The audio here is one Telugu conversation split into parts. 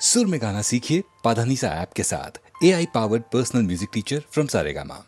सुर में गाना सीखिए पाधानीसा ऐप के साथ। AI powered personal music teacher from Saregama.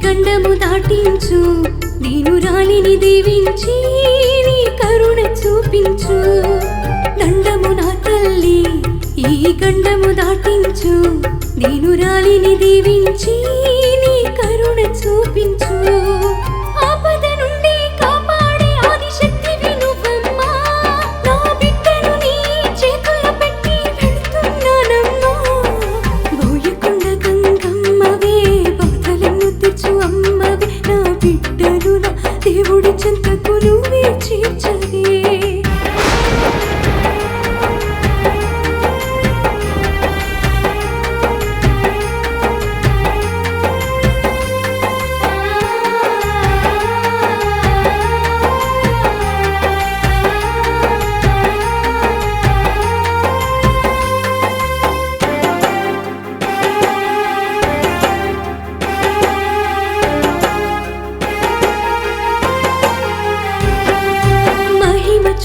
గండము దాటించు దీనురాలిని దీవించి నీ కరుణ చూపించు. దండము నా తల్లి ఈ గండము దాటించు దీనురాలిని దీవించి నీ కరుణ చూపించు. ఆపద నుండి కాపాడే ఆదిశక్తివి నువ్వమ్మా, నా బిడ్డను నీ చేతుల్లో పెట్టి వెళ్తున్నానమ్మా. బోయకొండ గంగమ్మవే బాధలను తెచ్చు అమ్మవే, నా బిడ్డను నా దేవుడి చెంతకు నువ్వే చేర్చవే.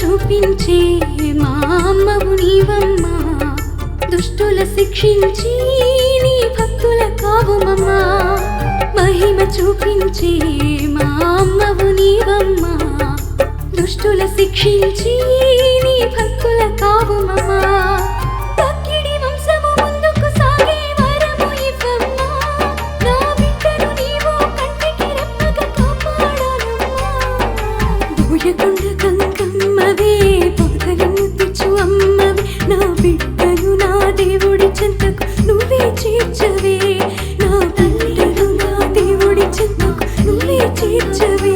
చూపించే మా అమ్మవు నీవమ్మా, దుష్టుల శిక్షించి నీ భక్తుల కావుమమ్మా. మహిమ చూపించే మా అమ్మవు నీవమ్మా, దుష్టుల శిక్షించి నీ భక్తుల కావుమమ్మా. తక్కిడి వంశము ముందుకు సాగే వరము ఇవ్వమ్మా, నా బిడ్డను నీవు కంటికి రెప్పగా కాపాడాలమ్మా. బోయకొండ గంగమ్మవే బాధలను తెచ్చు అమ్మవే, నా బిడ్డను నా దేవుడి చెంతకు నువ్వే చేర్చవే. నా బిడ్డను నా దేవుడి చెంతకు నువ్వే చేర్చవే.